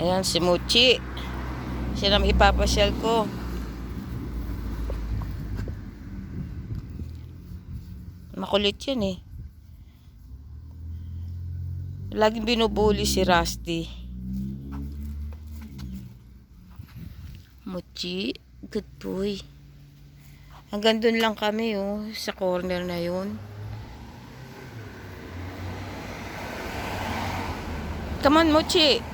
Ayan, si Mochi. Siya naman ipapasyal ko. Makulit yan eh. Laging binubuli si Rusty. Mochi, good boy. Hanggang dun lang kami oh, sa corner na yun. Come on, Mochi.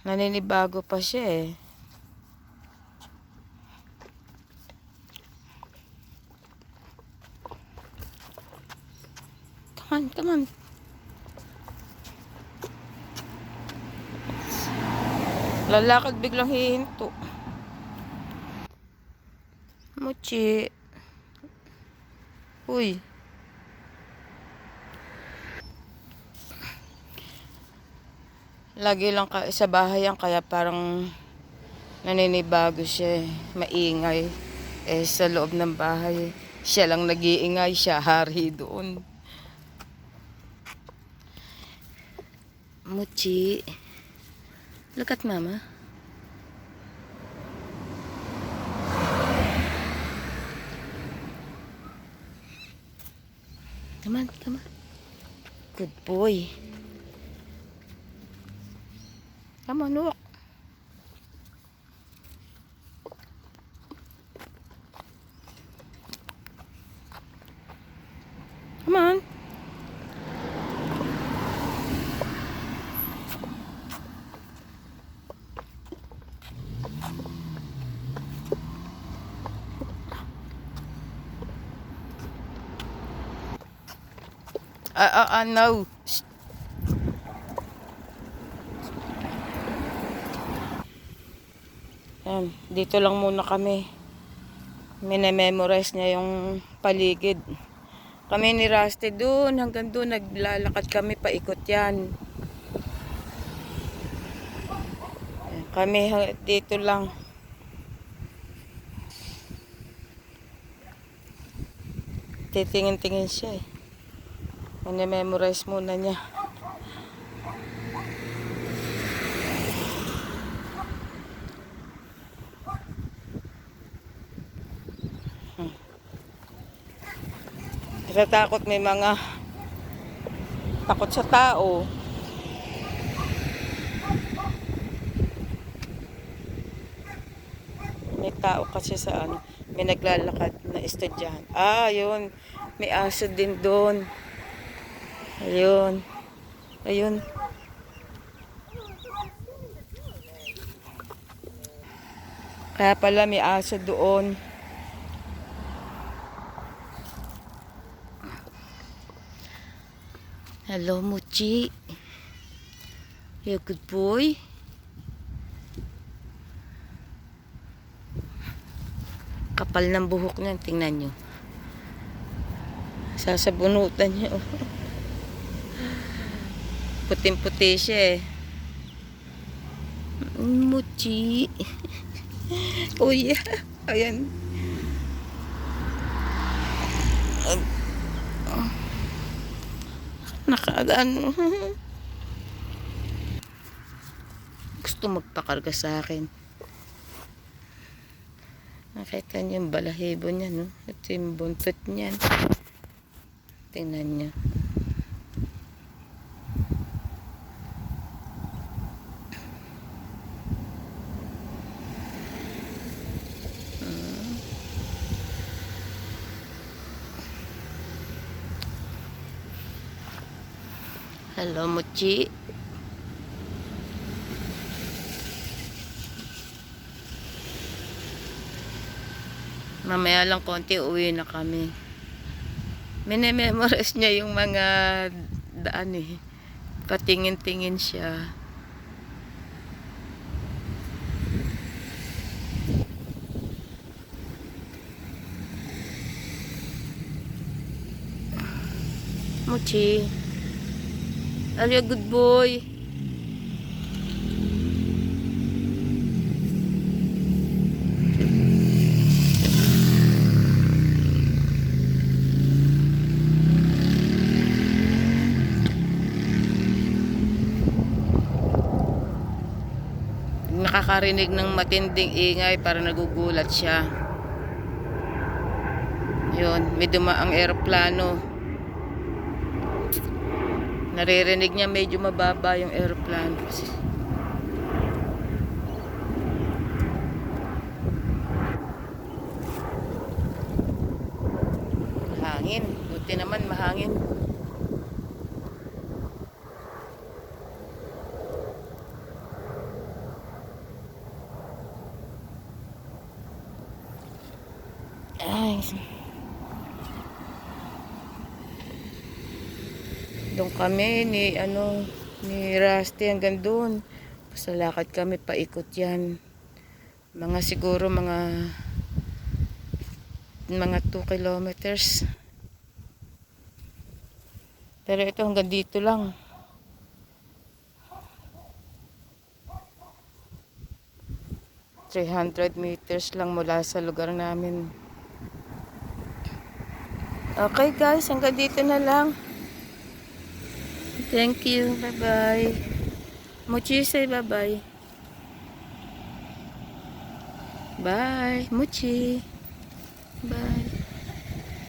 Naninibago pa siya eh. Come on, come on. Lalakad biglang hihinto. Mochi. Uy. Lagi lang sa bahay yan, kaya parang naninibago siya eh. Maingay. Eh sa loob ng bahay, siya lang nag-iingay, siya hari doon. Mochi. Look at mama. Come on, come on. Good boy. Come on, look. Come on. No. Shh. Yan, dito lang muna kami. Minememorize niya yung paligid. Kami ni Rusty doon, hanggang doon naglalakad kami, paikot yan. Kami dito lang. Titingin-tingin siya eh. Minememorize muna niya. Natatakot, may mga takot sa tao. May tao kasi sa ano, may naglalakad na estudyante. Yun. May aso din doon. Ayun. Ayun. Kaya pala may aso doon. Hello, Mochi. You're a good boy. Kapal ng buhok niyan, tingnan nyo. Sasabunutan niya. Puting-puti siya eh. Mochi. Oh yeah. Ayan. Nakadaan. Gusto magpakarga sa akin. Nakita niyo yung balahibo niya, no? Ito yung buntot niyan. Tingnan niyo. Hello, Mochi. Mamaya lang konti, uwi na kami. Minememorize niya yung mga daan eh. Patingin-tingin siya. Mochi. Are you a good boy? nakakarinig ng matinding ingay, para nagugulat siya. Yun, may dumaang eroplano. Naririnig niya medyo mababa yung eroplano kasi hangin. Buti naman mahangin. Ay. Doon kami ni Rusty hanggang doon. Pasalakad kami, paikot yan. Mga siguro mga 2 kilometers. Pero ito hanggang dito lang. ...300 meters lang mula sa lugar namin. Okay guys, hanggang dito na lang. Thank you. Bye-bye. Mochi say bye-bye. Bye. Mochi. Bye.